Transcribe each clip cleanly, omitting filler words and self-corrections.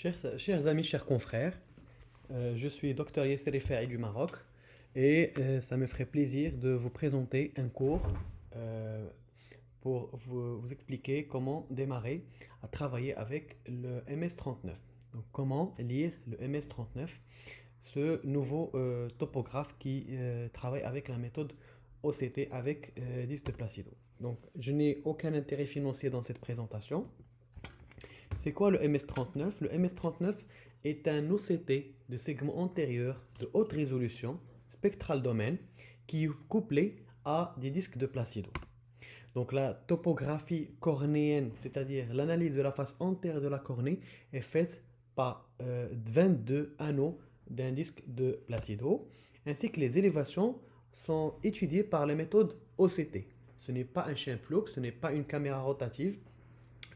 Chers amis, chers confrères, je suis Dr Yasser Faï du Maroc et ça me ferait plaisir de vous présenter un cours euh, pour vous expliquer comment démarrer à travailler avec le MS-39. Donc, comment lire le MS-39, ce nouveau topographe qui travaille avec la méthode OCT avec disque de Placido. Donc, je n'ai aucun intérêt financier dans cette présentation. C'est quoi le MS-39? Le MS-39 est un OCT de segment antérieur de haute résolution, spectral domaine, qui est couplé à des disques de Placido. Donc la topographie cornéenne, c'est-à-dire l'analyse de la face antérieure de la cornée, est faite par 22 anneaux d'un disque de Placido, ainsi que les élévations sont étudiées par la méthode OCT. Ce n'est pas un chien plouk, ce n'est pas une caméra rotative,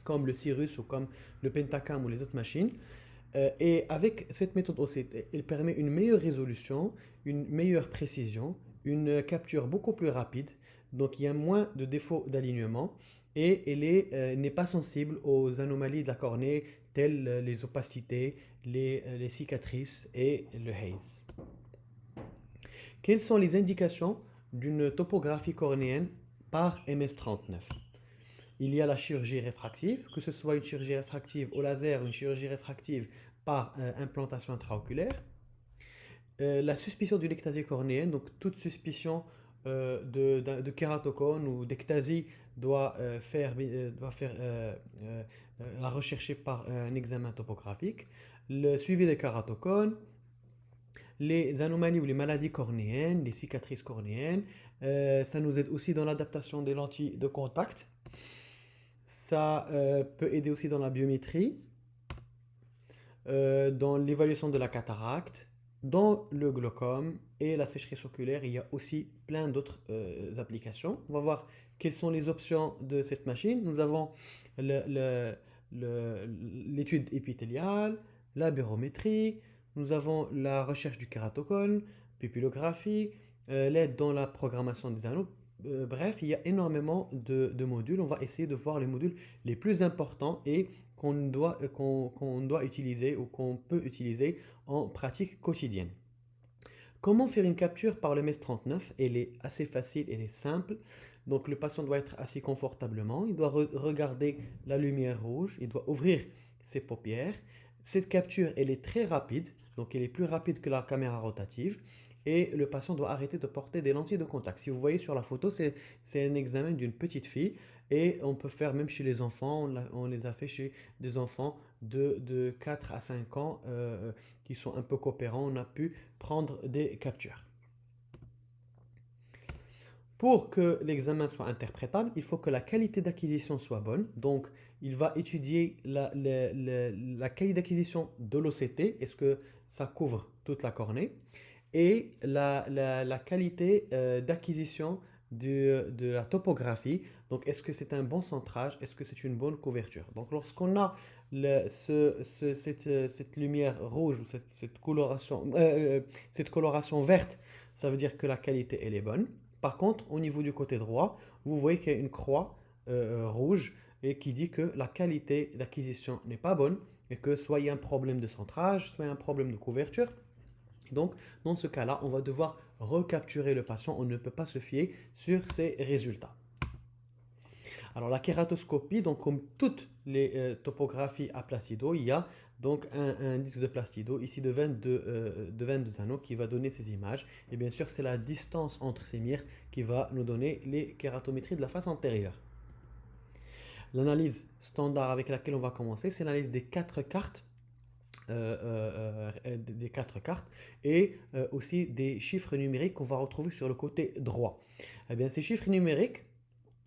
comme le Cirrus ou comme le Pentacam ou les autres machines. Et avec cette méthode OCT, elle permet une meilleure résolution, une meilleure précision, une capture beaucoup plus rapide. Donc il y a moins de défauts d'alignement et elle n'est pas sensible aux anomalies de la cornée telles les opacités, les cicatrices et le haze. Quelles sont les indications d'une topographie cornéenne par MS-39? Il y a la chirurgie réfractive, que ce soit une chirurgie réfractive au laser ou une chirurgie réfractive par implantation intraoculaire. La suspicion d'une ectasie cornéenne, donc toute suspicion de kératocone ou d'ectasie doit faire la rechercher par un examen topographique. Le suivi des kératocones, les anomalies ou les maladies cornéennes, les cicatrices cornéennes. Ça nous aide aussi dans l'adaptation des lentilles de contact. Ça peut aider aussi dans la biométrie, dans l'évaluation de la cataracte, dans le glaucome et la sécheresse oculaire. Il y a aussi plein d'autres applications. On va voir quelles sont les options de cette machine. Nous avons l'étude épithéliale, la barométrie, nous avons la recherche du kératocone, pupillographie, l'aide dans la programmation des anneaux. Bref, il y a énormément de modules. On va essayer de voir les modules les plus importants et qu'on doit utiliser ou qu'on peut utiliser en pratique quotidienne. Comment faire une capture par le MES 39? Elle est assez facile, elle est simple. Donc le patient doit être assis confortablement, il doit regarder la lumière rouge, il doit ouvrir ses paupières. Cette capture, elle est très rapide, donc elle est plus rapide que la caméra rotative. Et le patient doit arrêter de porter des lentilles de contact. Si vous voyez sur la photo, c'est un examen d'une petite fille. Et on peut faire même chez les enfants, on les a fait chez des enfants de 4 à 5 ans qui sont un peu coopérants. On a pu prendre des captures. Pour que l'examen soit interprétable, il faut que la qualité d'acquisition soit bonne. Donc, il va étudier la qualité d'acquisition de l'OCT. Est-ce que ça couvre toute la cornée? Et la qualité d'acquisition de la topographie. Donc, est-ce que c'est un bon centrage? Est-ce que c'est une bonne couverture? Donc, lorsqu'on a cette lumière rouge ou cette coloration verte, ça veut dire que la qualité elle est bonne. Par contre, au niveau du côté droit, vous voyez qu'il y a une croix rouge et qui dit que la qualité d'acquisition n'est pas bonne et que soit il y a un problème de centrage, soit il y a un problème de couverture. Donc, dans ce cas-là, on va devoir recapturer le patient. On ne peut pas se fier sur ses résultats. Alors, la kératoscopie, donc comme toutes les topographies à Placido, il y a donc un disque de Placido, ici de 22 anneaux, qui va donner ces images. Et bien sûr, c'est la distance entre ces mires qui va nous donner les kératométries de la face antérieure. L'analyse standard avec laquelle on va commencer, c'est l'analyse des quatre cartes et aussi des chiffres numériques qu'on va retrouver sur le côté droit. Eh bien, ces chiffres numériques,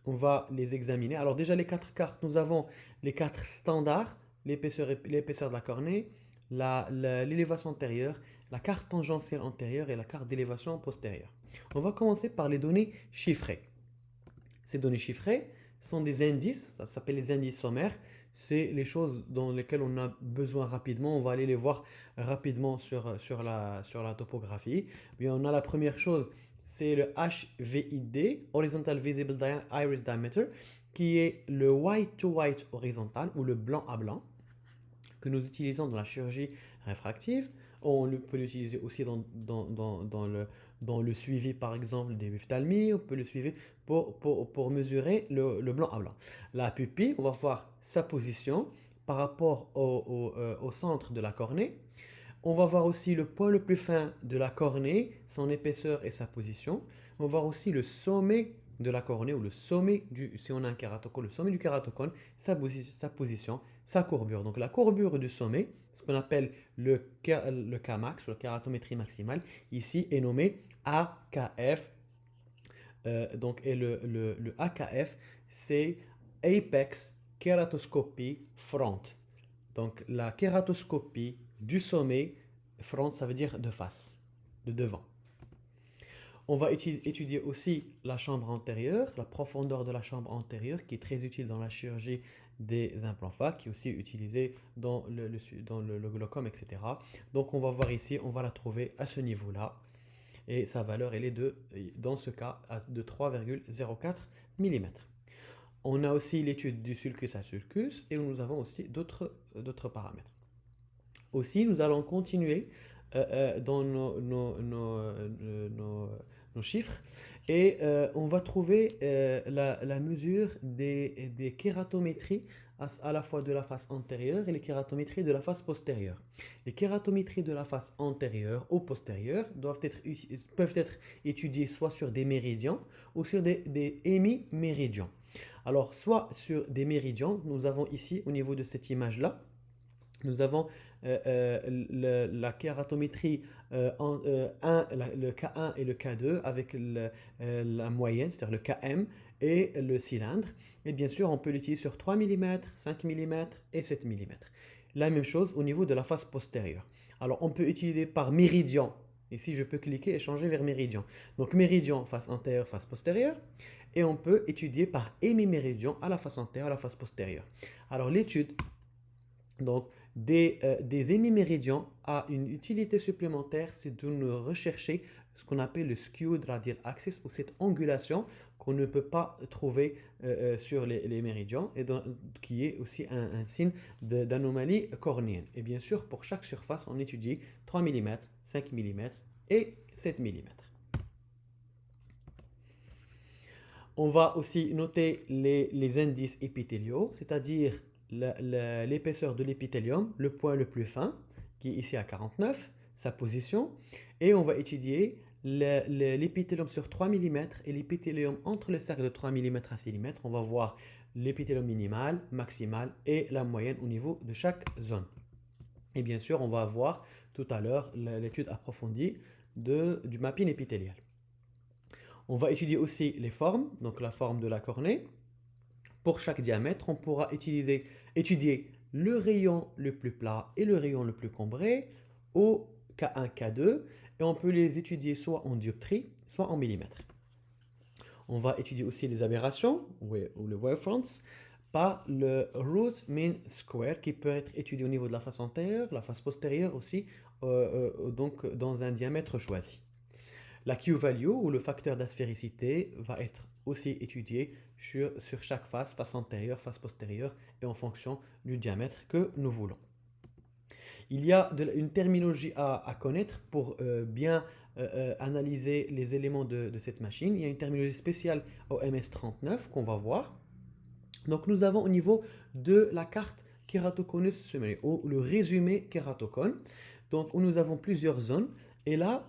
on va les examiner. Alors déjà, les quatre cartes, nous avons les quatre standards, l'épaisseur de la cornée, l'élévation antérieure, la carte tangentielle antérieure et la carte d'élévation postérieure. On va commencer par les données chiffrées. Ces données chiffrées sont des indices, ça s'appelle les indices sommaires. C'est les choses dans lesquelles on a besoin rapidement. On va aller les voir rapidement sur la topographie. Bien, on a la première chose, c'est le HVID, Horizontal Visible Iris Diameter, qui est le white to white horizontal ou le blanc à blanc, que nous utilisons dans la chirurgie réfractive. On peut l'utiliser aussi dans le suivi, par exemple, des ophtalmies. On peut le suivre pour mesurer le blanc à blanc. La pupille, on va voir sa position par rapport au centre de la cornée. On va voir aussi le point le plus fin de la cornée, son épaisseur et sa position. On va voir aussi le sommet de la cornée ou le sommet si on a un kératocone, le sommet du kératocone, sa position, sa courbure. Donc la courbure du sommet, ce qu'on appelle le Kmax, ou la kératométrie maximale, ici est nommé AKF. Et le AKF, c'est Apex Keratoscopy Front. Donc la kératoscopie du sommet, front, ça veut dire de face, de devant. On va étudier aussi la chambre antérieure, la profondeur de la chambre antérieure, qui est très utile dans la chirurgie des implants phaques, qui est aussi utilisée dans le glaucome, etc. Donc on va voir ici, on va la trouver à ce niveau-là. Et sa valeur, elle est dans ce cas, de 3,04 mm. On a aussi l'étude du sulcus à sulcus et nous avons aussi d'autres paramètres. Aussi, nous allons continuer dans nos chiffres et on va trouver la mesure des kératométries à la fois de la face antérieure et les kératométries de la face postérieure. Les kératométries de la face antérieure ou postérieure peuvent être étudiées soit sur des méridians ou sur des hémiméridians. Alors, soit sur des méridians, nous avons ici, au niveau de cette image-là, nous avons la kératométrie le K1 et le K2 avec la moyenne, c'est-à-dire le KM et le cylindre. Et bien sûr, on peut l'utiliser sur 3 mm, 5 mm et 7 mm. La même chose au niveau de la face postérieure. Alors, on peut utiliser par méridien. Ici, je peux cliquer et changer vers méridien. Donc, méridien, face antérieure, face postérieure. Et on peut étudier par hémiméridien à la face antérieure, à la face postérieure. Alors, l'étude des hémiméridians a une utilité supplémentaire, c'est de nous rechercher ce qu'on appelle le skewed radial axis, ou cette angulation qu'on ne peut pas trouver sur les méridians, et qui est aussi un signe d'anomalie cornéenne. Et bien sûr, pour chaque surface, on étudie 3 mm, 5 mm et 7 mm. On va aussi noter les indices épithéliaux, c'est-à-dire l'épaisseur de l'épithélium, le point le plus fin, qui est ici à 49, sa position, et on va étudier l'épithélium sur 3 mm et l'épithélium entre le cercle de 3 mm à 6 mm. On va voir l'épithélium minimal, maximal et la moyenne au niveau de chaque zone. Et bien sûr, on va voir tout à l'heure l'étude approfondie du mapping épithélial. On va étudier aussi les formes, donc la forme de la cornée. Pour chaque diamètre, on pourra étudier le rayon le plus plat et le rayon le plus cambré au K1, K2, et on peut les étudier soit en dioptrie, soit en millimètres. On va étudier aussi les aberrations, ou le wavefronts, par le root mean square, qui peut être étudié au niveau de la face antérieure, la face postérieure aussi, donc dans un diamètre choisi. La Q-value, ou le facteur d'aspéricité, va être aussi étudié sur chaque face antérieure, face postérieure, et en fonction du diamètre que nous voulons. Il y a une terminologie à connaître pour bien analyser les éléments de cette machine. Il y a une terminologie spéciale au MS39 qu'on va voir. Donc nous avons au niveau de la carte Keratoconus summary, ou le résumé kératocone, donc où nous avons plusieurs zones. Et là,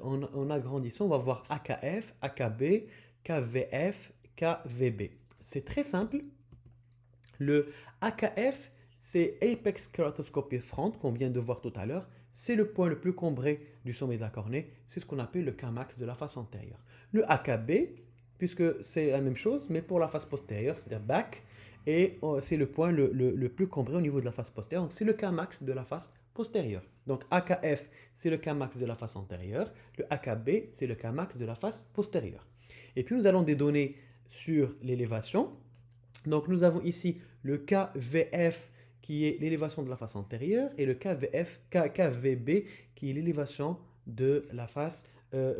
en agrandissant, on va voir AKF, AKB, KVF, KVB. C'est très simple. Le AKF, c'est Apex Keratoscopy Front, qu'on vient de voir tout à l'heure. C'est le point le plus cambré du sommet de la cornée. C'est ce qu'on appelle le Kmax de la face antérieure. Le AKB, puisque c'est la même chose, mais pour la face postérieure, c'est-à-dire back, et c'est le point le plus cambré au niveau de la face postérieure. Donc c'est le Kmax de la face postérieure. Donc AKF, c'est le Kmax de la face antérieure. Le AKB, c'est le Kmax de la face postérieure. Et puis nous allons des données sur l'élévation. Donc nous avons ici le KVF qui est l'élévation de la face antérieure et le KVB qui est l'élévation de la face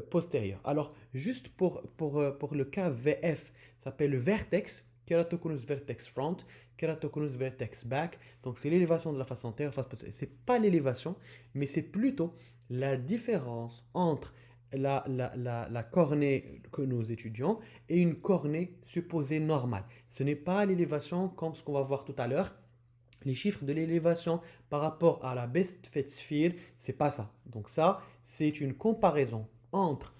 postérieure. Alors juste pour le KVF, ça s'appelle le vertex, Keratoconus vertex front, keratoconus vertex back. Donc c'est l'élévation de la face antérieure, face postérieure. C'est pas l'élévation, mais c'est plutôt la différence entre la cornée que nous étudions et une cornée supposée normale. Ce n'est pas l'élévation comme ce qu'on va voir tout à l'heure. Les chiffres de l'élévation par rapport à la best fit sphere, c'est pas ça. Donc ça, c'est une comparaison entre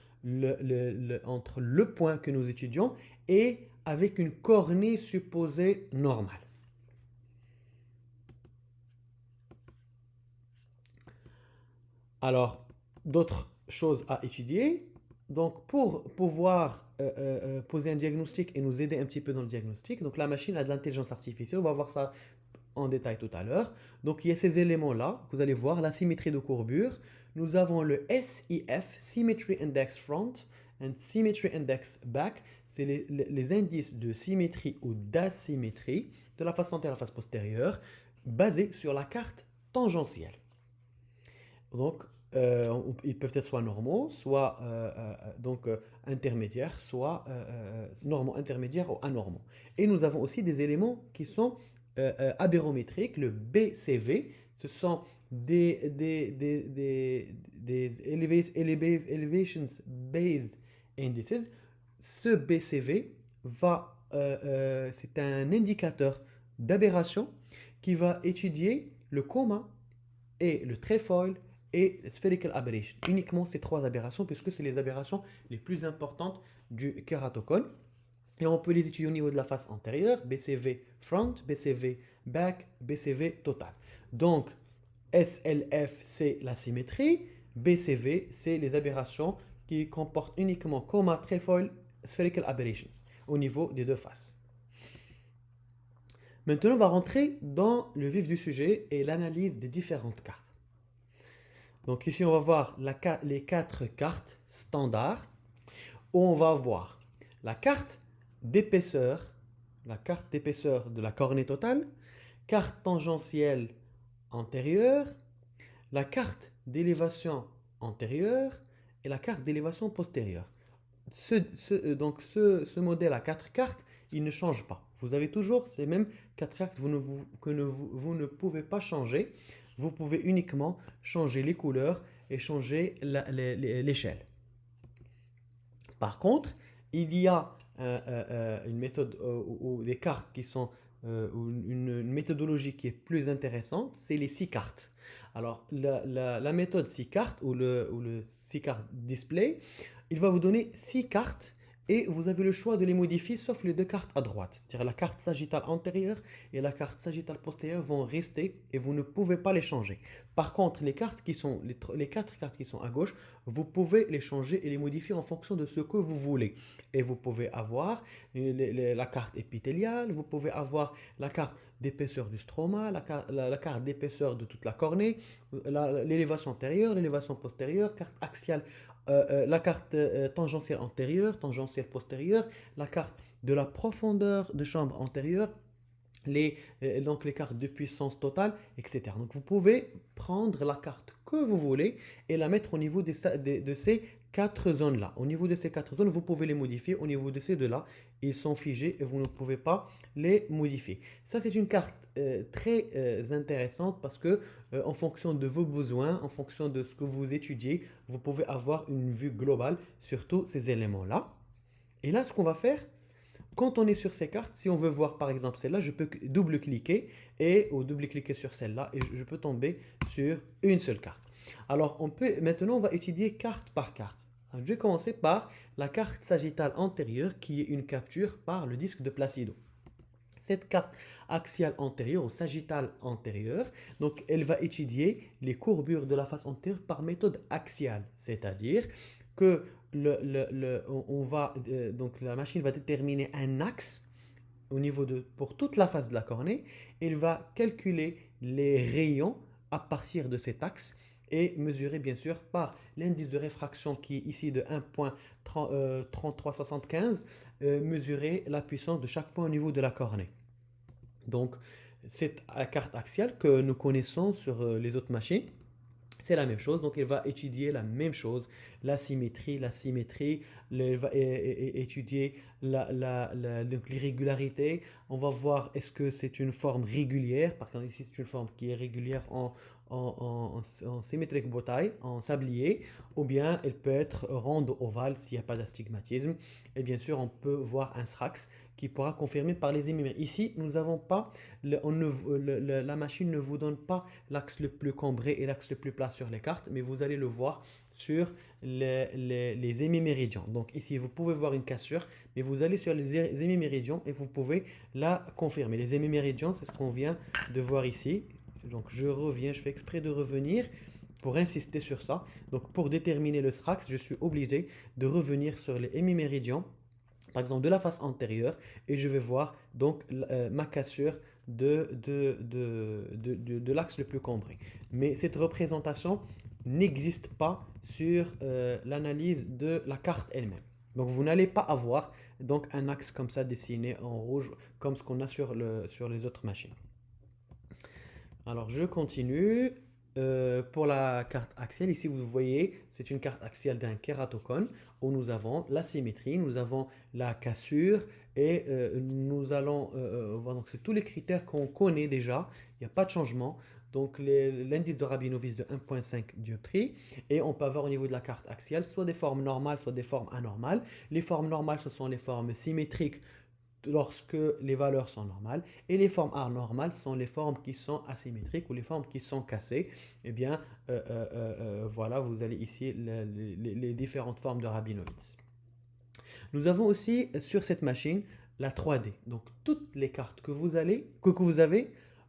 entre le point que nous étudions et avec une cornée supposée normale. Alors, d'autres choses à étudier. Donc, pour pouvoir poser un diagnostic et nous aider un petit peu dans le diagnostic, donc la machine a de l'intelligence artificielle, on va voir ça en détail tout à l'heure. Donc, il y a ces éléments-là, vous allez voir, la symétrie de courbure. Nous avons le SIF, Symmetry Index Front, and Symmetry Index Back. C'est les indices de symétrie ou d'asymétrie de la face antérieure à la face postérieure, basés sur la carte tangentielle. Donc, ils peuvent être soit normaux, soit intermédiaires, soit normaux, intermédiaires ou anormaux. Et nous avons aussi des éléments qui sont aberrométriques, le BCV, ce sont des Elevations Based Indices. Ce BCV c'est un indicateur d'aberration qui va étudier le coma et le trefoil et le spherical aberration. Uniquement ces trois aberrations, puisque c'est les aberrations les plus importantes du kératocone. Et on peut les étudier au niveau de la face antérieure, BCV front, BCV back, BCV total. Donc, SLF, c'est la symétrie, BCV, c'est les aberrations qui comportent uniquement coma, trefoil, spherical aberrations au niveau des deux faces. Maintenant, on va rentrer dans le vif du sujet et l'analyse des différentes cartes. Donc ici, on va voir les quatre cartes standards où on va voir la carte d'épaisseur de la cornée totale, carte tangentielle antérieure, la carte d'élévation antérieure et la carte d'élévation postérieure. Donc ce modèle à quatre cartes, il ne change pas. Vous avez toujours ces mêmes quatre cartes que vous ne pouvez pas changer. Vous pouvez uniquement changer les couleurs et changer l'échelle. Par contre, il y a une méthode ou des cartes qui sont une méthodologie qui est plus intéressante, c'est les 6 cartes. Alors, la méthode 6 cartes ou le 6 cartes display, il va vous donner 6 cartes et vous avez le choix de les modifier sauf les deux cartes à droite. C'est-à-dire la carte sagittale antérieure et la carte sagittale postérieure vont rester et vous ne pouvez pas les changer. Par contre, les 4 cartes qui sont à gauche, vous pouvez les changer et les modifier en fonction de ce que vous voulez. Et vous pouvez avoir la carte épithéliale, vous pouvez avoir la carte d'épaisseur du stroma, la carte d'épaisseur de toute la cornée, l'élévation antérieure, l'élévation postérieure, carte axiale, la carte tangentielle antérieure, tangentielle postérieure, la carte de la profondeur de chambre antérieure, donc les cartes de puissance totale, etc. Donc vous pouvez prendre la carte que vous voulez et la mettre au niveau de ces quatre zones-là. Au niveau de ces quatre zones, vous pouvez les modifier. Au niveau de ces deux-là, ils sont figés et vous ne pouvez pas les modifier. Ça, c'est une carte très intéressante parce que en fonction de vos besoins, en fonction de ce que vous étudiez, vous pouvez avoir une vue globale sur tous ces éléments-là. Et là, ce qu'on va faire, quand on est sur ces cartes, si on veut voir par exemple celle-là, je peux double-cliquer ou double-cliquer sur celle-là et je peux tomber sur une seule carte. Alors maintenant on va étudier carte par carte. Alors, je vais commencer par la carte sagittale antérieure qui est une capture par le disque de Placido. Cette carte axiale antérieure ou sagittale antérieure, donc elle va étudier les courbures de la face antérieure par méthode axiale, c'est-à-dire que donc la machine va déterminer un axe pour toute la face de la cornée. Elle va calculer les rayons à partir de cet axe et mesurer bien sûr par l'indice de réfraction qui est ici de 1.3375, mesurer la puissance de chaque point au niveau de la cornée. Donc cette carte axiale que nous connaissons sur les autres machines, c'est la même chose, donc elle va étudier la même chose, la symétrie, étudier donc l'irrégularité. On va voir est-ce que c'est une forme régulière, par exemple ici c'est une forme qui est régulière en symétrique bataille, en sablier, ou bien elle peut être ronde ovale s'il n'y a pas d'astigmatisme. Et bien sûr, on peut voir un SRAX qui pourra confirmer par les émimères. Ici, nous n'avons pas, la machine ne vous donne pas l'axe le plus cambré et l'axe le plus plat sur les cartes, mais vous allez le voir sur les hémiméridians. Donc ici, vous pouvez voir une cassure, mais vous allez sur les hémiméridians et vous pouvez la confirmer. Les hémiméridians, c'est ce qu'on vient de voir ici. Donc je reviens, je fais exprès de revenir pour insister sur ça. Donc pour déterminer le SRAX, je suis obligé de revenir sur les hémiméridians, par exemple de la face antérieure, et je vais voir donc ma cassure de l'axe le plus cambré. Mais cette représentation n'existe pas sur l'analyse de la carte elle-même. Donc vous n'allez pas avoir donc un axe comme ça dessiné en rouge comme ce qu'on a sur les autres machines. Alors je continue. Pour la carte axiale, ici vous voyez, c'est une carte axiale d'un kératocone où nous avons la symétrie, nous avons la cassure et nous allons voir, donc c'est tous les critères qu'on connaît déjà, il n'y a pas de changement. Donc l'indice de Rabinowitz de 1,5 dioptrie, et on peut avoir au niveau de la carte axiale soit des formes normales, soit des formes anormales. Les formes normales, ce sont les formes symétriques lorsque les valeurs sont normales, et les formes anormales sont les formes qui sont asymétriques ou les formes qui sont cassées. Eh bien, voilà, vous allez ici les différentes formes de Rabinowitz. Nous avons aussi sur cette machine la 3D. Donc toutes les cartes que vous avez,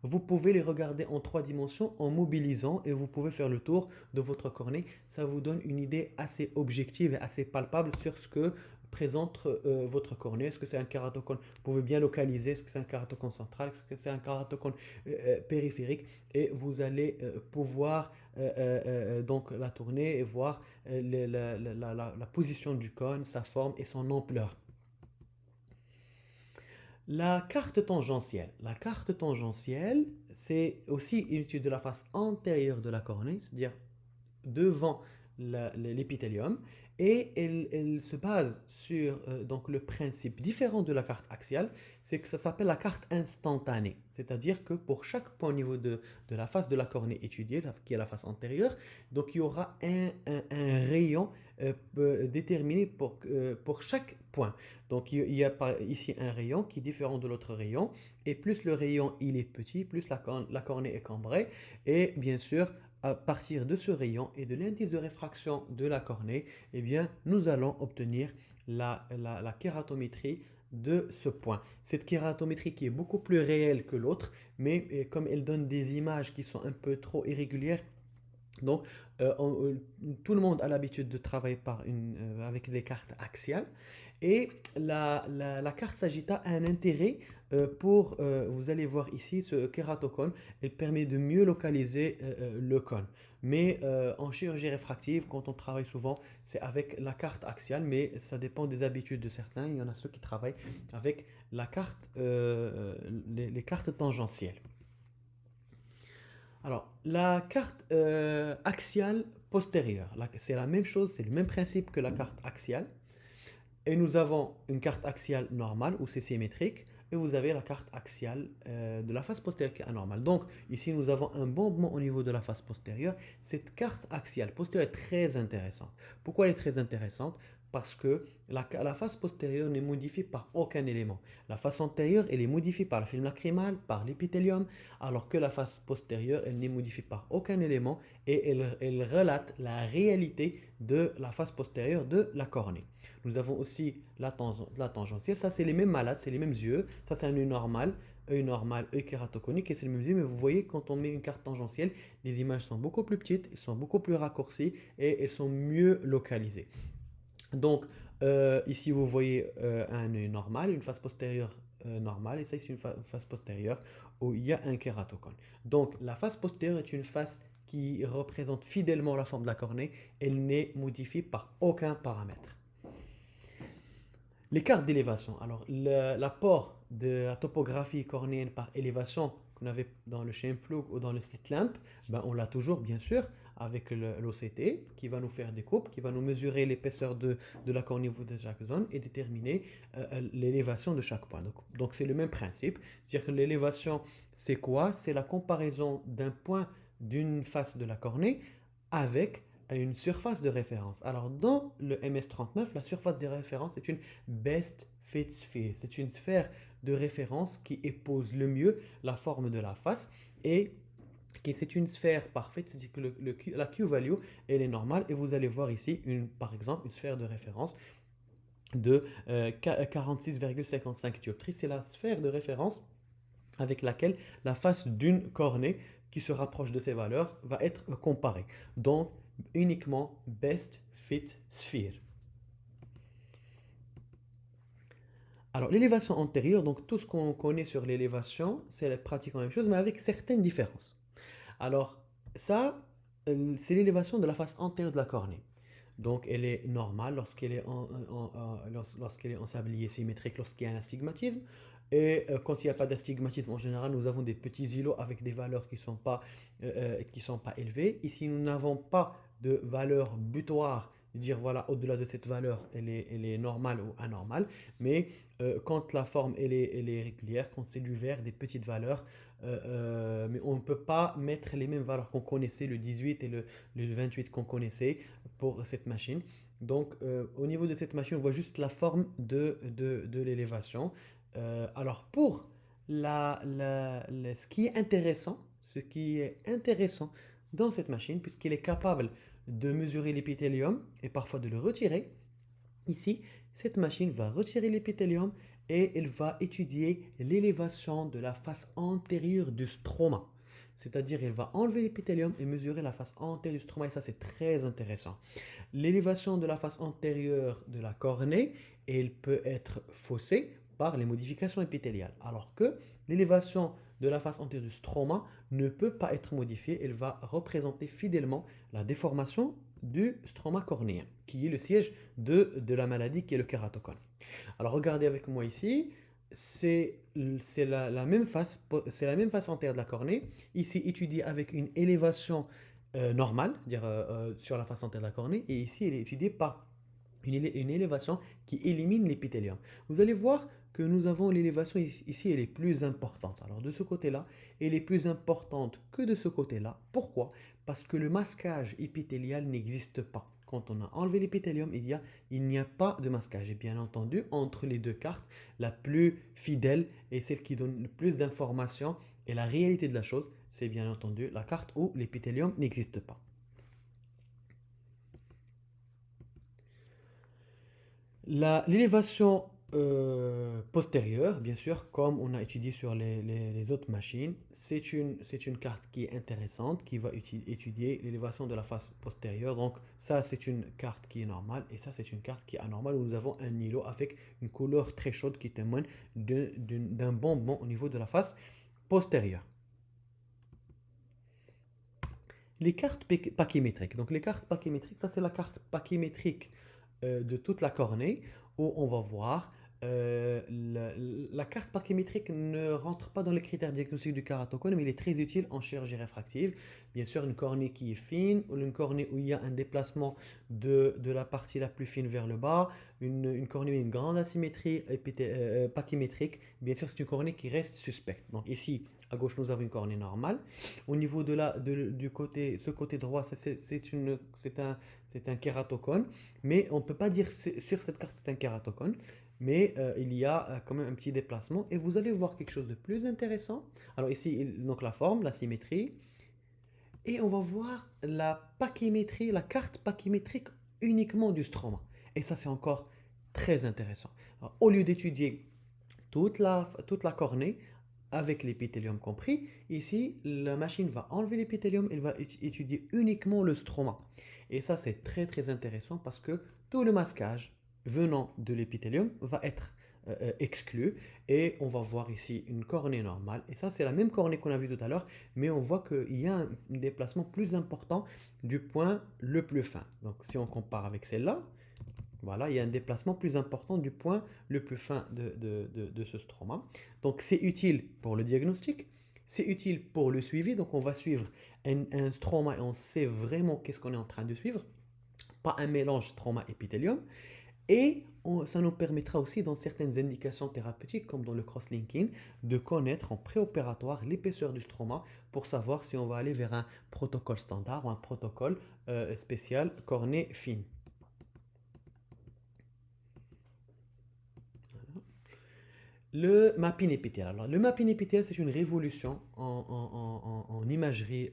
vous pouvez les regarder en 3 dimensions en mobilisant et vous pouvez faire le tour de votre cornée. Ça vous donne une idée assez objective et assez palpable sur ce que présente votre cornée. Est-ce que c'est un kératocone? Vous pouvez bien localiser. Est-ce que c'est un kératocone central? Est-ce que c'est un kératocone périphérique? Et vous allez pouvoir donc la tourner et voir la position du cône, sa forme et son ampleur. La carte tangentielle. La carte tangentielle, c'est aussi une étude de la face antérieure de la cornée, c'est-à-dire devant l'épithélium, et elle se base sur donc le principe différent de la carte axiale, c'est que ça s'appelle la carte instantanée. C'est-à-dire que pour chaque point au niveau de la face de la cornée étudiée, qui est la face antérieure, donc il y aura un rayon déterminé pour chaque point. Donc il y a ici un rayon qui est différent de l'autre rayon, et plus le rayon il est petit, plus la cornée est cambrée, et bien sûr, à partir de ce rayon et de l'indice de réfraction de la cornée, eh bien, nous allons obtenir la kératométrie de ce point. Cette kératométrie qui est beaucoup plus réelle que l'autre, mais comme elle donne des images qui sont un peu trop irrégulières, donc tout le monde a l'habitude de travailler avec des cartes axiales, et la carte Sagitta a un intérêt vous allez voir ici, ce kératocone, elle permet de mieux localiser le cône. Mais en chirurgie réfractive, quand on travaille souvent, c'est avec la carte axiale, mais ça dépend des habitudes de certains. Il y en a ceux qui travaillent avec les cartes tangentielles. Alors, la carte axiale postérieure, c'est la même chose, c'est le même principe que la carte axiale. Et nous avons une carte axiale normale où c'est symétrique, et vous avez la carte axiale de la face postérieure qui est anormale. Donc ici nous avons un bombement au niveau de la face postérieure. Cette carte axiale postérieure est très intéressante. Pourquoi elle est très intéressante? Parce que la face postérieure n'est modifiée par aucun élément. La face antérieure, elle est modifiée par le film lacrymal, par l'épithélium, alors que la face postérieure, elle n'est modifiée par aucun élément, et elle relate la réalité de la face postérieure de la cornée. Nous avons aussi la tangentielle. Ça, c'est les mêmes malades, c'est les mêmes yeux. Ça, c'est un œil normal, œil kératoconique, et c'est le même yeux. Mais vous voyez, quand on met une carte tangentielle, les images sont beaucoup plus petites, elles sont beaucoup plus raccourcies et elles sont mieux localisées. Donc, ici, vous voyez un œil normal, une face postérieure normale, et ça, c'est une face postérieure où il y a un kératocone. Donc, la face postérieure est une face qui représente fidèlement la forme de la cornée. Elle n'est modifiée par aucun paramètre. Les cartes d'élévation. Alors, l'apport de la topographie cornéenne par élévation, qu'on avait dans le Scheimpflug ou dans le slit lamp, ben, on l'a toujours, bien sûr, avec l'OCT, qui va nous faire des coupes, qui va nous mesurer l'épaisseur de la corne au niveau de chaque zone et déterminer l'élévation de chaque point. Donc c'est le même principe. C'est-à-dire que l'élévation, c'est quoi? C'est la comparaison d'un point d'une face de la cornée avec une surface de référence. Alors, dans le MS-39, la surface de référence est une best fit sphere. C'est une sphère de référence qui épouse le mieux la forme de la face et c'est une sphère parfaite, c'est-à-dire que la Q-value, elle est normale et vous allez voir ici, par exemple, une sphère de référence de 46,55 dioptries. C'est la sphère de référence avec laquelle la face d'une cornée qui se rapproche de ces valeurs va être comparée. Donc, uniquement Best Fit Sphere. Alors, l'élévation antérieure, donc tout ce qu'on connaît sur l'élévation, c'est pratiquement la même chose, mais avec certaines différences. Alors, ça, c'est l'élévation de la face antérieure de la cornée. Donc, elle est normale lorsqu'elle est en sablier symétrique, lorsqu'il y a un astigmatisme. Et quand il n'y a pas d'astigmatisme, en général, nous avons des petits îlots avec des valeurs qui sont pas élevées. Ici, nous n'avons pas de valeur butoir, dire voilà, au-delà de cette valeur, elle est normale ou anormale. Mais quand la forme elle est régulière, quand c'est du vert, des petites valeurs, mais on ne peut pas mettre les mêmes valeurs qu'on connaissait, le 18 et le 28 qu'on connaissait pour cette machine. Donc, au niveau de cette machine, on voit juste la forme de l'élévation. Alors, pour ce qui est intéressant dans cette machine, puisqu'il est capable de mesurer l'épithélium et parfois de le retirer, ici, cette machine va retirer l'épithélium et elle va étudier l'élévation de la face antérieure du stroma. C'est-à-dire, elle va enlever l'épithélium et mesurer la face antérieure du stroma, et ça, c'est très intéressant. L'élévation de la face antérieure de la cornée, elle peut être faussée par les modifications épithéliales, alors que l'élévation de la face antérieure du stroma ne peut pas être modifiée, elle va représenter fidèlement la déformation du stroma cornéen, qui est le siège de la maladie qui est le kératocone. Alors regardez avec moi ici, c'est la même face antérieure de la cornée, ici étudiée avec une élévation normale, dire sur la face antérieure de la cornée, et ici elle est étudiée par une élévation qui élimine l'épithélium. Vous allez voir que nous avons l'élévation ici, elle est plus importante. Alors de ce côté-là, elle est plus importante que de ce côté-là. Pourquoi? Parce que le masquage épithélial n'existe pas. Quand on a enlevé l'épithélium, il n'y a pas de masquage. Et bien entendu, entre les deux cartes, la plus fidèle et celle qui donne le plus d'informations et la réalité de la chose, c'est bien entendu la carte où l'épithélium n'existe pas. L'élévation postérieure, bien sûr, comme on a étudié sur les autres machines, c'est une carte qui est intéressante, qui va étudier l'élévation de la face postérieure. Donc ça, c'est une carte qui est normale, et ça, c'est une carte qui est anormale, où nous avons un îlot avec une couleur très chaude qui témoigne d'un bonbon au niveau de la face postérieure. Les cartes pachymétriques. Donc les cartes pachymétriques, ça c'est la carte pachymétrique de toute la cornée où on va voir la carte pachymétrique ne rentre pas dans les critères diagnostiques du kératocone, mais il est très utile en chirurgie réfractive. Bien sûr, une cornée qui est fine, ou une cornée où il y a un déplacement de la partie la plus fine vers le bas, une cornée où il y a une grande asymétrie pachymétrique, bien sûr, c'est une cornée qui reste suspecte. Donc ici, à gauche, nous avons une cornée normale. Au niveau du côté, ce côté droit, c'est un kératocone, mais on ne peut pas dire sur cette carte c'est un kératocone, mais il y a quand même un petit déplacement et vous allez voir quelque chose de plus intéressant. Alors ici, donc la forme, la symétrie, et on va voir la pachymétrie, la carte pachymétrique uniquement du stroma. Et ça, c'est encore très intéressant. Alors, au lieu d'étudier toute la cornée, avec l'épithélium compris, ici, la machine va enlever l'épithélium, elle va étudier uniquement le stroma. Et ça, c'est très très intéressant parce que tout le masquage venant de l'épithélium va être exclu et on va voir ici une cornée normale. Et ça, c'est la même cornée qu'on a vue tout à l'heure, mais on voit qu'il y a un déplacement plus important du point le plus fin. Donc, si on compare avec celle-là, voilà, il y a un déplacement plus important du point le plus fin de ce stroma. Donc c'est utile pour le diagnostic, C'est utile pour le suivi, donc on va suivre un stroma et on sait vraiment qu'est-ce qu'on est en train de suivre, pas un mélange stroma-épithélium. Et ça nous permettra aussi dans certaines indications thérapeutiques, comme dans le cross-linking, de connaître en préopératoire l'épaisseur du stroma pour savoir si on va aller vers un protocole standard ou un protocole spécial cornée fine. Le mapping épithélial. Alors, le mapping épithélial, c'est une révolution en imagerie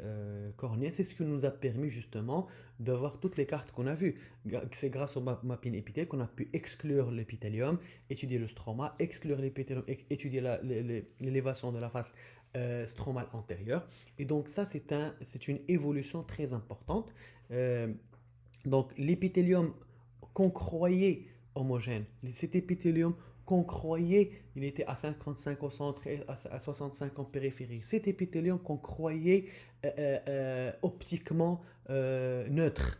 cornéenne. C'est ce qui nous a permis justement de voir toutes les cartes qu'on a vues. C'est grâce au mapping épithélial qu'on a pu exclure l'épithélium, étudier le stroma, exclure l'épithélium, étudier l'élévation de la face stromale antérieure. Et donc ça, c'est une évolution très importante. Euh, donc l'épithélium qu'on croyait homogène, cet épithélium qu'on croyait, il était à 55 au centre et à 65 en périphérie. Cet épithélium qu'on croyait optiquement neutre,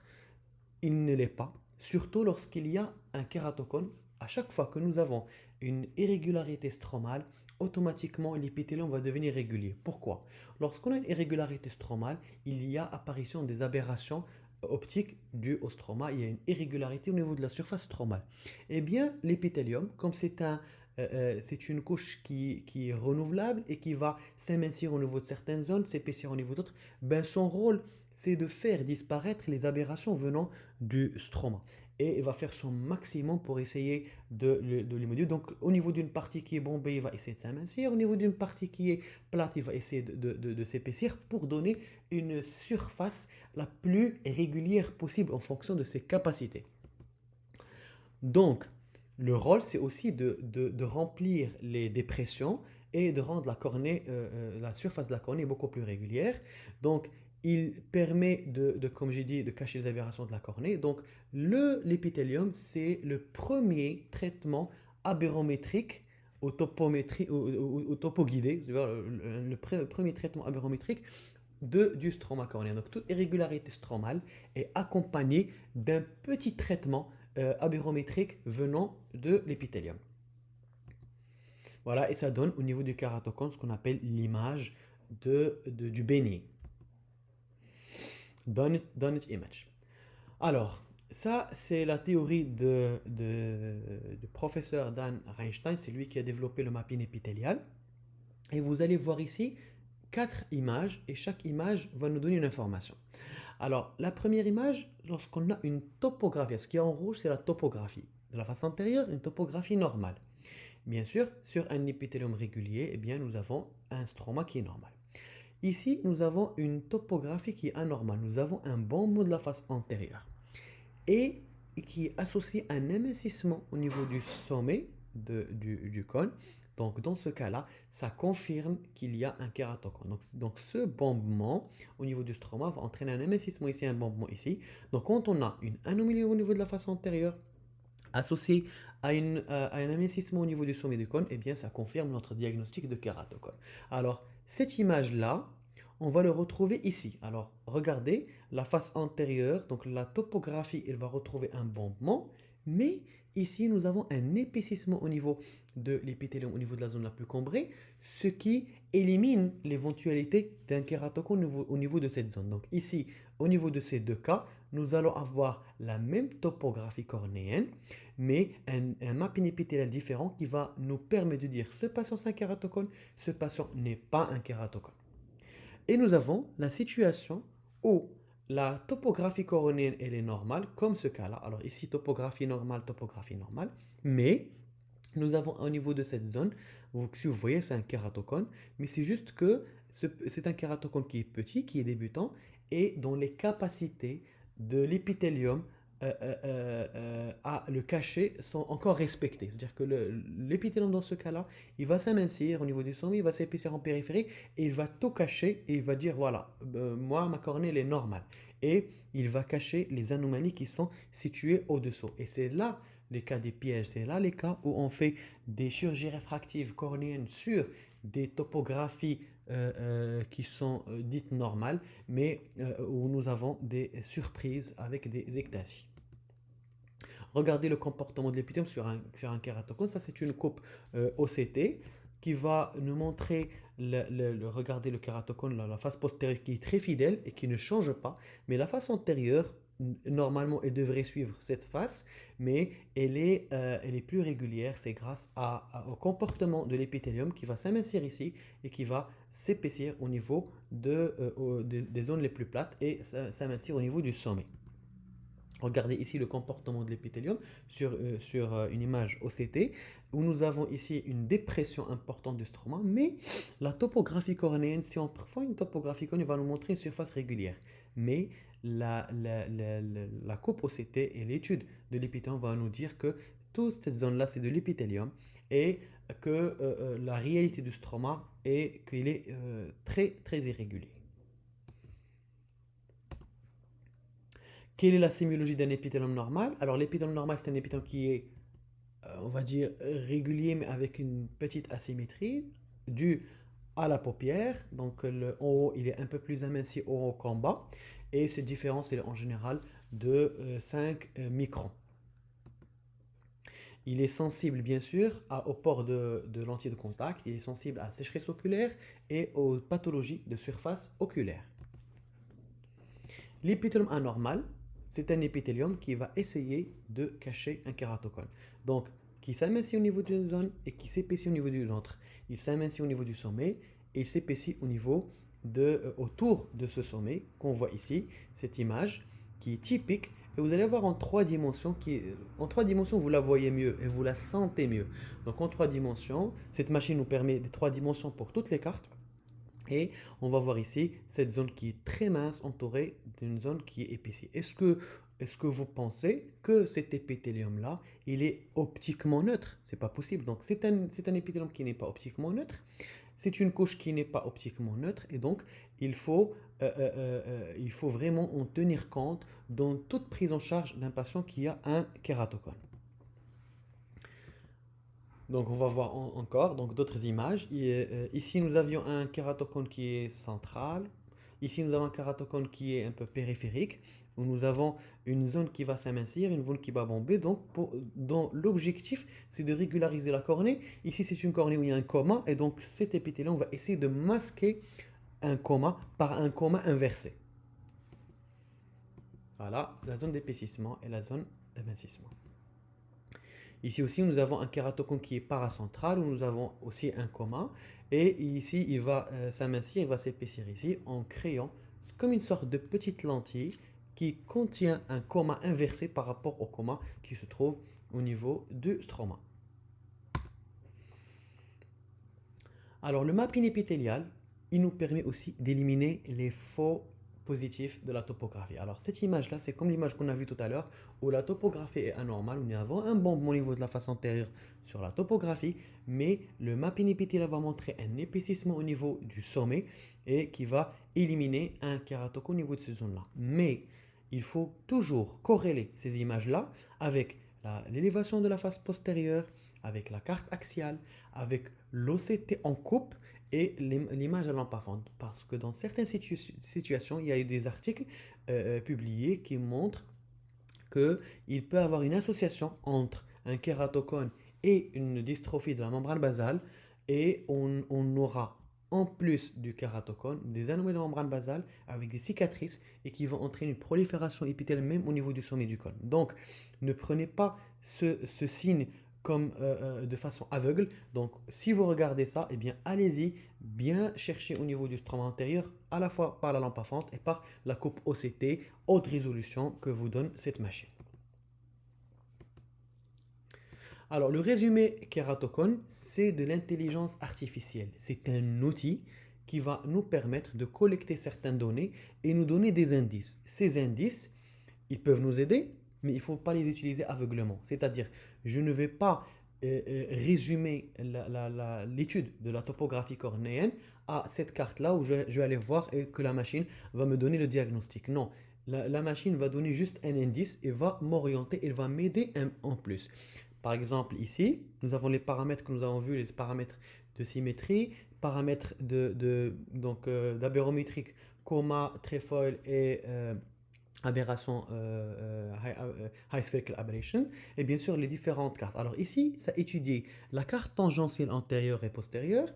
il ne l'est pas. Surtout lorsqu'il y a un kératocone. À chaque fois que nous avons une irrégularité stromale, automatiquement l'épithélium va devenir régulier. Pourquoi? Lorsqu'on a une irrégularité stromale, il y a apparition des aberrations optiques dues au stroma. Il y a une irrégularité au niveau de la surface stromale. Eh bien, l'épithélium, comme c'est une couche qui est renouvelable et qui va s'amincir au niveau de certaines zones, s'épaissir au niveau d'autres, ben son rôle, c'est de faire disparaître les aberrations venant du stroma. Et il va faire son maximum pour essayer de les moduler. Donc, au niveau d'une partie qui est bombée, il va essayer de s'amincir. Au niveau d'une partie qui est plate, il va essayer de s'épaissir pour donner une surface la plus régulière possible en fonction de ses capacités. Donc, le rôle, c'est aussi de remplir les dépressions et de rendre la surface de la cornée beaucoup plus régulière. Donc, il permet comme j'ai dit, de cacher les aberrations de la cornée. Donc, l'épithélium, c'est le premier traitement aberrométrique au topo-guidé, le premier traitement aberrométrique du stroma cornéen. Donc, toute irrégularité stromale est accompagnée d'un petit traitement aberrométrique venant de l'épithélium. Voilà, et ça donne au niveau du kératocone ce qu'on appelle l'image du béni. Donut image. Alors, ça, c'est la théorie du professeur Dan Reinstein. C'est lui qui a développé le mapping épithélial. Et vous allez voir ici 4 images et chaque image va nous donner une information. Alors, la première image, lorsqu'on a une topographie, ce qui est en rouge, c'est la topographie. De la face antérieure, une topographie normale. Bien sûr, sur un épithélium régulier, eh bien, nous avons un stroma qui est normal. Ici, nous avons une topographie qui est anormale. Nous avons un bombement de la face antérieure et qui est associé à un amincissement au niveau du sommet du cône. Donc, dans ce cas-là, ça confirme qu'il y a un kératocone. Donc, ce bombement au niveau du stroma va entraîner un amincissement ici, un bombement ici. Donc, quand on a une anomalie au niveau de la face antérieure associée à un amincissement au niveau du sommet du cône, eh bien, ça confirme notre diagnostic de kératocone. Alors, cette image-là, on va le retrouver ici. Alors, regardez, la face antérieure, donc la topographie, elle va retrouver un bombement, mais ici, nous avons un épaississement au niveau de l'épithélium, au niveau de la zone la plus cambrée, ce qui élimine l'éventualité d'un kératocone au niveau de cette zone. Donc ici, au niveau de ces deux cas, nous allons avoir la même topographie cornéenne, mais un mapping épithélial différent qui va nous permettre de dire ce patient c'est un kératocone, ce patient n'est pas un kératocone. Et nous avons la situation où la topographie cornéenne, elle est normale, comme ce cas-là. Alors ici, topographie normale, mais nous avons au niveau de cette zone, si vous voyez, c'est un kératocone, mais c'est juste que c'est un kératocone qui est petit, qui est débutant, et dont les capacités de l'épithélium à le cacher sont encore respectées. C'est-à-dire que l'épithélium dans ce cas-là, il va s'amincir au niveau du sommet, il va s'épaissir en périphérie, et il va tout cacher, et il va dire, voilà, moi, ma cornée, elle est normale. Et il va cacher les anomalies qui sont situées au-dessous. Et c'est là les cas des pièges, c'est là les cas où on fait des chirurgies réfractives cornéennes sur des topographies qui sont dites normales, mais où nous avons des surprises avec des ectasies. Regardez le comportement de l'épithélium sur un kératocone. Ça, c'est une coupe OCT qui va nous montrer, regardez le kératocone, la face postérieure qui est très fidèle et qui ne change pas, mais la face antérieure, normalement, elle devrait suivre cette face, mais elle est plus régulière. C'est grâce au comportement de l'épithélium qui va s'amincir ici et qui va s'épaissir au niveau des zones les plus plates et s'amincir au niveau du sommet. Regardez ici le comportement de l'épithélium sur une image OCT où nous avons ici une dépression importante du stroma, mais la topographie cornéenne, si on prend une topographie cornéenne, va nous montrer une surface régulière. Mais la coupe OCT et l'étude de l'épithélium va nous dire que toute cette zone-là, c'est de l'épithélium et que la réalité du stroma est qu'il est très, très irrégulier. Quelle est la sémiologie d'un épithélium normal? Alors l'épithélium normal, c'est un épithélium qui est, on va dire, régulier, mais avec une petite asymétrie due à la paupière. Donc en haut, il est un peu plus aminci au haut qu'en bas. Et cette différence est en général de 5 microns. Il est sensible, bien sûr, au port de lentilles de contact. Il est sensible à la sécheresse oculaire et aux pathologies de surface oculaire. L'épithélium anormal, c'est un épithélium qui va essayer de cacher un kératocone. Donc, qui s'amincit au niveau d'une zone et qui s'épaissit au niveau d'une autre. Il s'amincit au niveau du sommet et il s'épaissit au niveau autour de ce sommet qu'on voit ici, cette image qui est typique. Et vous allez voir en 3 dimensions, en 3 dimensions vous la voyez mieux et vous la sentez mieux. Donc en 3 dimensions, cette machine nous permet des 3 dimensions pour toutes les cartes. Et on va voir ici cette zone qui est très mince entourée d'une zone qui est épaissie. Est-ce que vous pensez que cet épithélium-là, il est optiquement neutre? C'est pas possible. Donc c'est un épithélium qui n'est pas optiquement neutre. C'est une couche qui n'est pas optiquement neutre. Et donc il faut vraiment en tenir compte dans toute prise en charge d'un patient qui a un kératocone. Donc on va voir encore d'autres images. Ici nous avions un kératocone qui est central. Ici nous avons un kératocone qui est un peu périphérique. Où nous avons une zone qui va s'amincir, une zone qui va bomber. Donc dont l'objectif c'est de régulariser la cornée. Ici c'est une cornée où il y a un coma. Et donc cet épithélium va essayer de masquer un coma par un coma inversé. Voilà la zone d'épaississement et la zone d'amincissement. Ici aussi, nous avons un kératocone qui est paracentral, où nous avons aussi un coma. Et ici, il va s'amincir, il va s'épaissir ici en créant comme une sorte de petite lentille qui contient un coma inversé par rapport au coma qui se trouve au niveau du stroma. Alors, le mapping épithélial, il nous permet aussi d'éliminer les faux positifs de la topographie. Alors cette image-là, c'est comme l'image qu'on a vue tout à l'heure, où la topographie est anormale, où nous avons un bombement au niveau de la face antérieure sur la topographie, mais le mapping épithélial va montrer un épaississement au niveau du sommet et qui va éliminer un kératocone au niveau de ces zones-là. Mais il faut toujours corréler ces images-là avec l'élévation de la face postérieure, avec la carte axiale, avec l'OCT en coupe et l'image à lampe à fente. Parce que dans certaines situations, il y a eu des articles publiés qui montrent qu'il peut y avoir une association entre un kératocone et une dystrophie de la membrane basale et on aura en plus du kératocone des anomalies de la membrane basale avec des cicatrices et qui vont entraîner une prolifération épithéliale même au niveau du sommet du cône. Donc ne prenez pas ce signe comme de façon aveugle. Donc si vous regardez ça, eh bien allez-y, bien chercher au niveau du stroma antérieur, à la fois par la lampe à fente et par la coupe OCT, haute résolution que vous donne cette machine. Alors le résumé kératocone, c'est de l'intelligence artificielle. C'est un outil qui va nous permettre de collecter certaines données et nous donner des indices. Ces indices, ils peuvent nous aider, mais il ne faut pas les utiliser aveuglément. C'est-à-dire, je ne vais pas résumer l'étude de la topographie cornéenne à cette carte-là où je vais aller voir et que la machine va me donner le diagnostic. Non, la machine va donner juste un indice et va m'orienter, elle va m'aider en plus. Par exemple, ici, nous avons les paramètres que nous avons vus, les paramètres de symétrie, paramètres d'aberrométrique, coma, tréfoil et aberration, high spherical aberration, et bien sûr les différentes cartes. Alors ici, ça étudie la carte tangentielle antérieure et postérieure,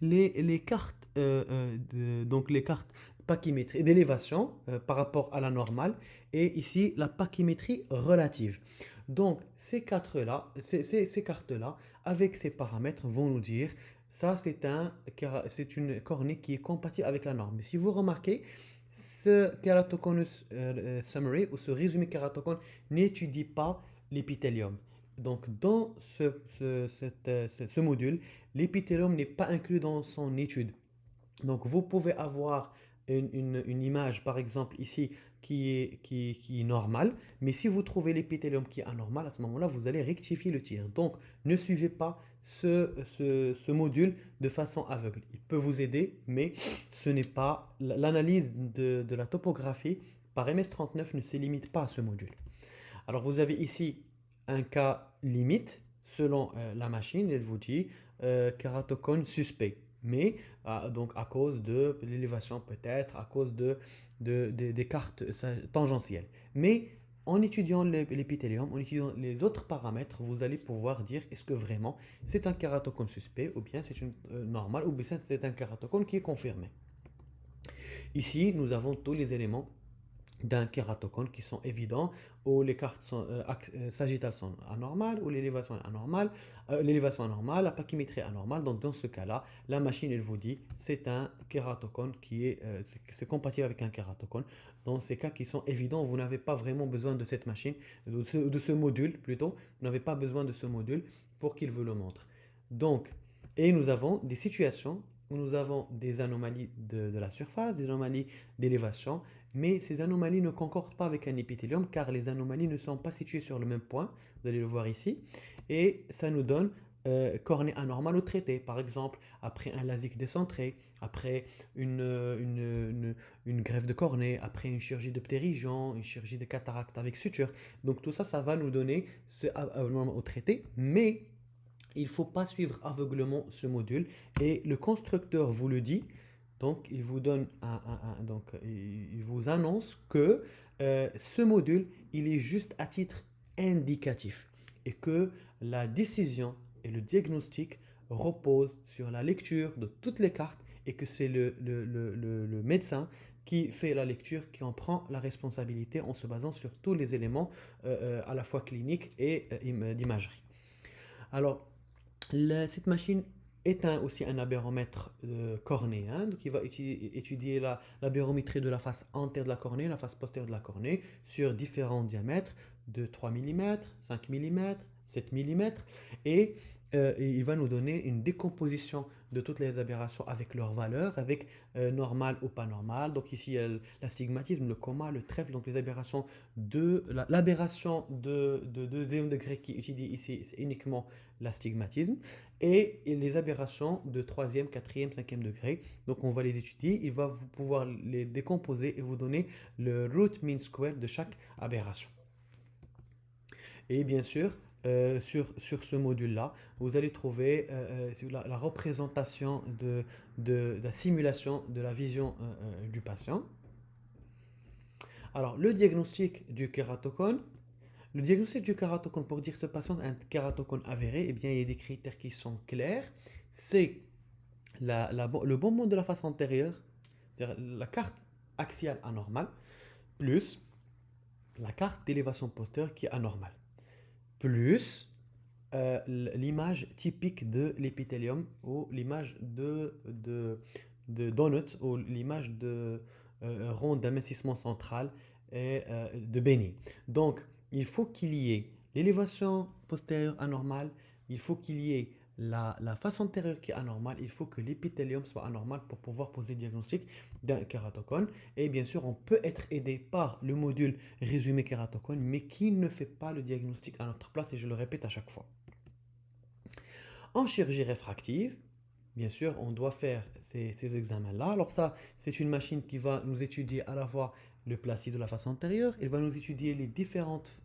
les cartes, donc les cartes pachymétrie d'élévation par rapport à la normale, et ici la pachymétrie relative. Donc ces cartes-là, avec ces paramètres, vont nous dire ça c'est une cornée qui est compatible avec la norme. Mais si vous remarquez, ce keratoconus summary ou ce résumé kératocone n'étudie pas l'épithélium. Donc, dans ce module, l'épithélium n'est pas inclus dans son étude. Donc, vous pouvez avoir une image, par exemple, ici, qui est normale, mais si vous trouvez l'épithélium qui est anormal, à ce moment-là, vous allez rectifier le tir. Donc, ne suivez pas ce module de façon aveugle. Il peut vous aider, mais ce n'est pas l'analyse de la topographie par MS39 ne se limite pas à ce module. Alors, vous avez ici un cas limite selon la machine, elle vous dit kératocone suspect. Mais donc à cause de l'élévation peut-être, à cause des cartes tangentielles. Mais en étudiant l'épithélium, en étudiant les autres paramètres, vous allez pouvoir dire est-ce que vraiment c'est un kératocone suspect ou bien c'est une normale ou bien c'est un kératocone qui est confirmé. Ici, nous avons tous les éléments d'un kératocone qui sont évidents, où les cartes sagittales sont anormales, ou l'élévation anormale, la pachymétrie anormale. Donc dans ce cas-là, la machine elle vous dit c'est un kératocone c'est compatible avec un kératocone. Dans ces cas qui sont évidents, vous n'avez pas vraiment besoin de cette machine, de ce module plutôt. Vous n'avez pas besoin de ce module pour qu'il vous le montre. Donc, et nous avons des situations où nous avons des anomalies de la surface, des anomalies d'élévation, mais ces anomalies ne concordent pas avec un épithélium car les anomalies ne sont pas situées sur le même point. Vous allez le voir ici. Et ça nous donne cornée anormale au traité. Par exemple, après un LASIK décentré, après une greffe de cornée, après une chirurgie de ptérygion, une chirurgie de cataracte avec suture. Donc tout ça, ça va nous donner ce abnormal au traité. Mais il ne faut pas suivre aveuglement ce module. Et le constructeur vous le dit. Donc, il vous donne donc, il vous annonce que ce module, il est juste à titre indicatif et que la décision et le diagnostic reposent sur la lecture de toutes les cartes et que c'est le médecin qui fait la lecture, qui en prend la responsabilité en se basant sur tous les éléments à la fois cliniques et d'imagerie. Alors, cette machine est aussi un abéromètre cornéen, donc il va étudier la barométrie de la face antérieure de la cornée, la face postérieure de la cornée, sur différents diamètres de 3 mm, 5 mm, 7 mm, et il va nous donner une décomposition de toutes les aberrations avec leurs valeurs, avec normal ou pas normal. Donc ici, il y a l'astigmatisme, le coma, le trèfle, donc les aberrations l'aberration de deuxième degré qui est étudiée ici, c'est uniquement l'astigmatisme, et les aberrations de troisième, quatrième, cinquième degré. Donc on va les étudier, il va pouvoir les décomposer et vous donner le root mean square de chaque aberration. Et bien sûr, sur ce module-là, vous allez trouver la représentation de la simulation de la vision du patient. Alors, le diagnostic du kératocone, pour dire que ce patient a un kératocone avéré, eh bien, il y a des critères qui sont clairs. C'est le bombement de la face antérieure, c'est-à-dire la carte axiale anormale, plus la carte d'élévation postérieure qui est anormale, plus l'image typique de l'épithélium ou l'image de donut ou l'image de ronde d'amincissement central et de Béni. Donc, il faut qu'il y ait l'élévation postérieure anormale, il faut qu'il y ait la face antérieure qui est anormale, il faut que l'épithélium soit anormal pour pouvoir poser le diagnostic d'un kératocone. Et bien sûr, on peut être aidé par le module résumé kératocone, mais qui ne fait pas le diagnostic à notre place, et je le répète à chaque fois. En chirurgie réfractive, bien sûr, on doit faire ces examens-là. Alors ça, c'est une machine qui va nous étudier à la fois le placis de la face antérieure, il va nous étudier les différentes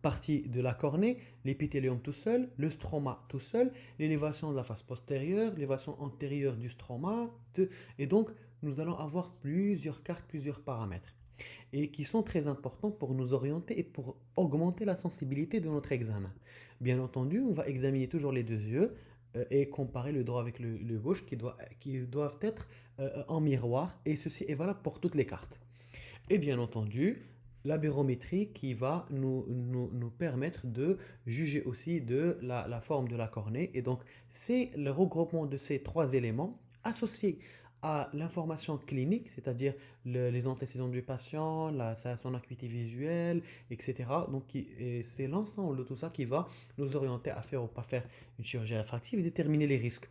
parties de la cornée, l'épithélium tout seul, le stroma tout seul, l'élévation de la face postérieure, l'élévation antérieure du stroma, et donc nous allons avoir plusieurs cartes, plusieurs paramètres. et qui sont très importants pour nous orienter et pour augmenter la sensibilité de notre examen. Bien entendu, on va examiner toujours les deux yeux et comparer le droit avec le gauche qui doivent être en miroir et ceci est valable pour toutes les cartes. Et bien entendu, la barométrie qui va nous permettre de juger aussi de la forme de la cornée. Et donc, c'est le regroupement de ces trois éléments associés à l'information clinique, c'est-à-dire les antécédents du patient, son acuité visuelle, etc. Donc, et c'est l'ensemble de tout ça qui va nous orienter à faire ou pas faire une chirurgie réfractive et déterminer les risques.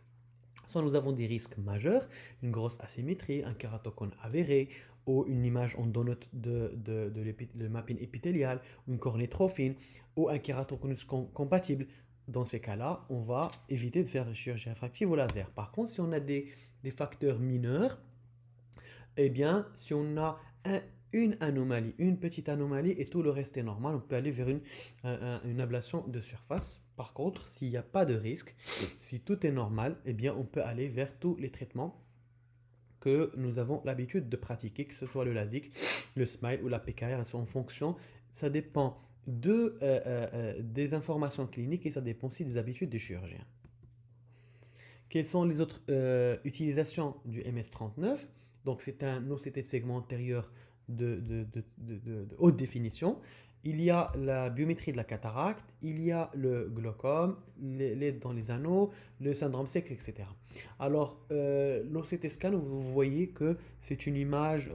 Soit nous avons des risques majeurs, une grosse asymétrie, un kératocone avéré, ou une image en donote de mapping épithélial, ou une cornée trop fine, ou un kératoconus compatible. Dans ces cas-là, on va éviter de faire une chirurgie réfractive au laser. Par contre, si on a des facteurs mineurs, eh bien, si on a une anomalie, une petite anomalie et tout le reste est normal, on peut aller vers une ablation de surface. Par contre, s'il n'y a pas de risque, si tout est normal, eh bien, on peut aller vers tous les traitements que nous avons l'habitude de pratiquer, que ce soit le LASIK, le SMILE ou la PKR, en fonction, ça dépend des informations cliniques et ça dépend aussi des habitudes des chirurgiens. Quelles sont les autres utilisations du MS-39? Donc, c'est un OCT de segment antérieur de haute définition. Il y a la biométrie de la cataracte, il y a le glaucome, l'aide dans les anneaux, le syndrome sec, etc. Alors, l'OCT scan, vous voyez que c'est une image.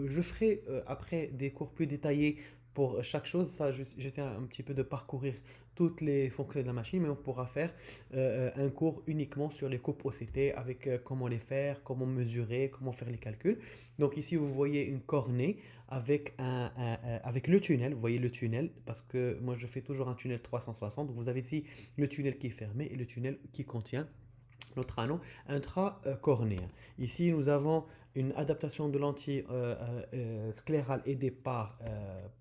Je ferai après des cours plus détaillés pour chaque chose. Ça, j'essaie un petit peu de parcourir toutes les fonctions de la machine, mais on pourra faire un cours uniquement sur les coupes OCT avec comment les faire, comment mesurer, comment faire les calculs. Donc ici, vous voyez une cornée avec, avec le tunnel. Vous voyez le tunnel, parce que moi, je fais toujours un tunnel 360. Donc vous avez ici le tunnel qui est fermé et le tunnel qui contient notre anneau intracornéen. Ici, nous avons une adaptation de lentille sclérale aidée par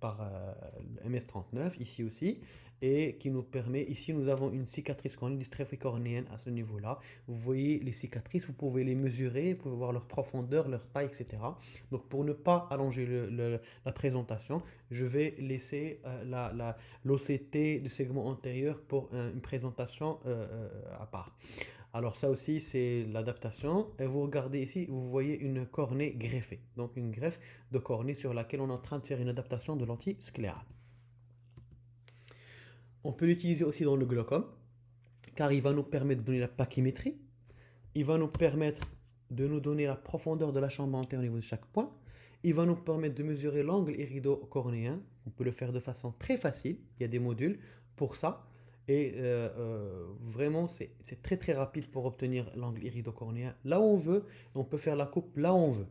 le MS-39, ici aussi, et qui nous permet, ici nous avons une cicatrice cornéenne, dystrophie cornéenne à ce niveau-là. Vous voyez les cicatrices, vous pouvez les mesurer, vous pouvez voir leur profondeur, leur taille, etc. Donc pour ne pas allonger la présentation, je vais laisser l'OCT du segment antérieur pour une présentation à part. Alors ça aussi, c'est l'adaptation. Et vous regardez ici, vous voyez une cornée greffée. Donc une greffe de cornée sur laquelle on est en train de faire une adaptation de lentille sclérale. On peut l'utiliser aussi dans le glaucome, car il va nous permettre de donner la pachymétrie. Il va nous permettre de nous donner la profondeur de la chambre antérieure au niveau de chaque point. Il va nous permettre de mesurer l'angle irido-cornéen. On peut le faire de façon très facile. Il y a des modules pour ça. Et vraiment, c'est très très rapide pour obtenir l'angle irido-cornéen là où on veut. On peut faire la coupe là où on veut.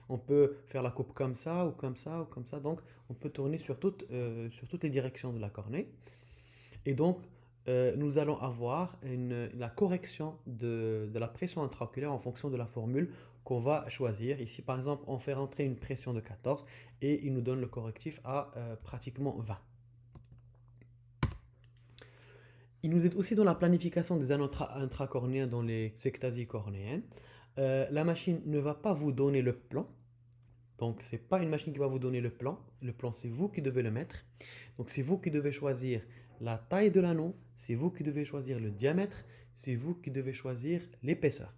On peut faire la coupe comme ça ou comme ça ou comme ça. Donc, on peut tourner sur toutes les directions de la cornée. Et donc, nous allons avoir la correction de la pression intraoculaire en fonction de la formule qu'on va choisir. Ici, par exemple, on fait rentrer une pression de 14 et il nous donne le correctif à pratiquement 20. Il nous aide aussi dans la planification des anneaux intracornéens dans les ectasies cornéennes. La machine ne va pas vous donner le plan. Donc, ce n'est pas une machine qui va vous donner le plan. Le plan, c'est vous qui devez le mettre. Donc, c'est vous qui devez choisir la taille de l'anneau. C'est vous qui devez choisir le diamètre. C'est vous qui devez choisir l'épaisseur.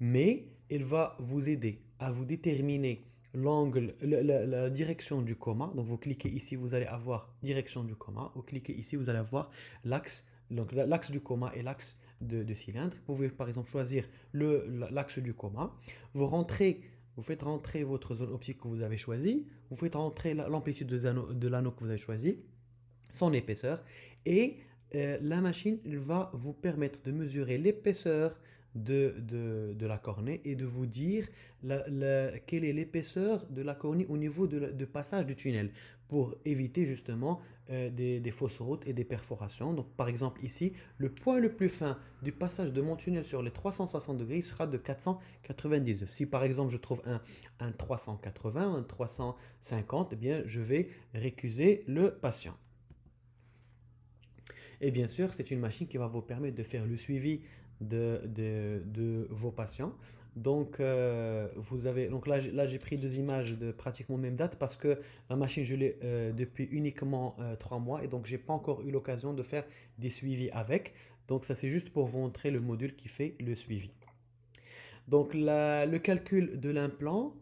Mais elle va vous aider à vous déterminer l'angle, la direction du coma. Donc, vous cliquez ici, vous allez avoir direction du coma. Vous cliquez ici, vous allez avoir l'axe. Donc, l'axe du coma et l'axe de cylindre. Vous pouvez, par exemple, choisir l'axe du coma. Vous faites rentrer votre zone optique que vous avez choisie, vous faites rentrer l'amplitude de l'anneau que vous avez choisi, son épaisseur, et la machine va vous permettre de mesurer l'épaisseur de la cornée et de vous dire quelle est l'épaisseur de la cornée au niveau de passage du tunnel pour éviter justement des fausses routes et des perforations. Donc par exemple ici, le point le plus fin du passage de mon tunnel sur les 360 degrés sera de 499. Si par exemple je trouve un 380, un 350, eh bien je vais récuser le patient. Et bien sûr, c'est une machine qui va vous permettre de faire le suivi de vos patients Donc, là, j'ai pris deux images de pratiquement même date parce que la machine, je l'ai depuis uniquement 3 mois et donc j'ai pas encore eu l'occasion de faire des suivis avec. Donc, ça, c'est juste pour vous montrer le module qui fait le suivi. Donc le calcul de l'implant,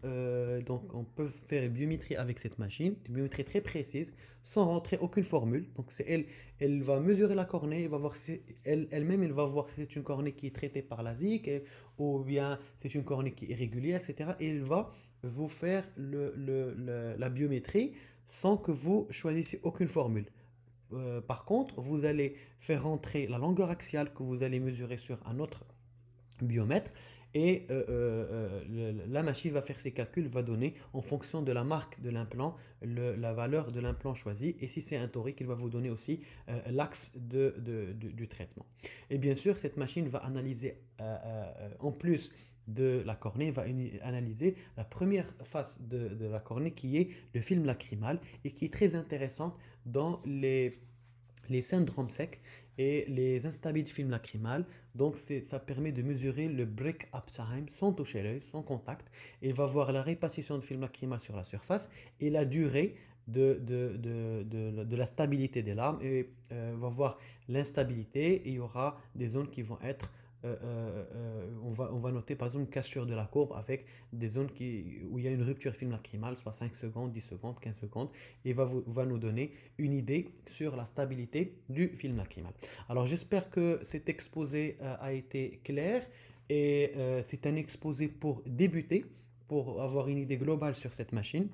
donc on peut faire une biométrie avec cette machine, une biométrie très précise, sans rentrer aucune formule. Donc c'est elle, elle va mesurer la cornée, elle va voir si, elle-même, elle va voir si c'est une cornée qui est traitée par la ZIC, ou bien c'est une cornée qui est irrégulière, etc. Et elle va vous faire la biométrie sans que vous choisissiez aucune formule. Par contre, vous allez faire rentrer la longueur axiale que vous allez mesurer sur un autre biomètre et la machine va faire ses calculs, va donner en fonction de la marque de l'implant la valeur de l'implant choisi et si c'est un torique, il va vous donner aussi l'axe du traitement. Et bien sûr, cette machine va analyser en plus de la cornée, va analyser la première face de la cornée qui est le film lacrymal et qui est très intéressante dans les syndromes secs et les instabilités du film lacrymal. Donc ça permet de mesurer le break-up time sans toucher l'œil, sans contact. Et il va voir la répartition du film lacrymal sur la surface et la durée de la stabilité des larmes. Et va voir l'instabilité et il y aura des zones qui vont être on va noter par exemple une cassure de la courbe avec des zones où il y a une rupture film lacrymale, soit 5 secondes, 10 secondes, 15 secondes, et va nous donner une idée sur la stabilité du film lacrymal. Alors j'espère que cet exposé a été clair et c'est un exposé pour débuter, pour avoir une idée globale sur cette machine.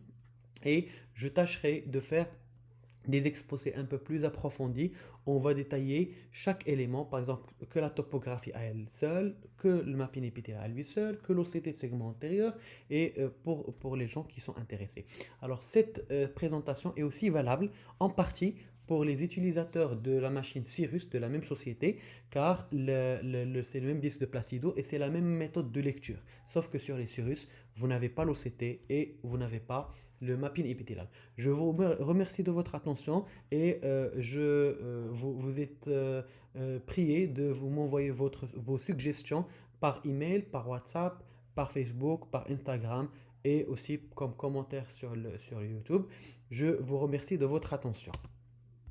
Et je tâcherai de faire des exposés un peu plus approfondis. On va détailler chaque élément, par exemple que la topographie à elle seule, que le mapping épithélial à lui seul, que l'OCT de segment antérieur, et pour les gens qui sont intéressés. Alors cette présentation est aussi valable en partie pour les utilisateurs de la machine Cirrus de la même société, car c'est le même disque de Placido et c'est la même méthode de lecture. Sauf que sur les Cirrus, vous n'avez pas l'OCT et vous n'avez pas le mapping épithélial. Je vous remercie de votre attention et vous êtes prié de m'envoyer vos suggestions par email, par WhatsApp, par Facebook, par Instagram et aussi comme commentaire sur YouTube. Je vous remercie de votre attention.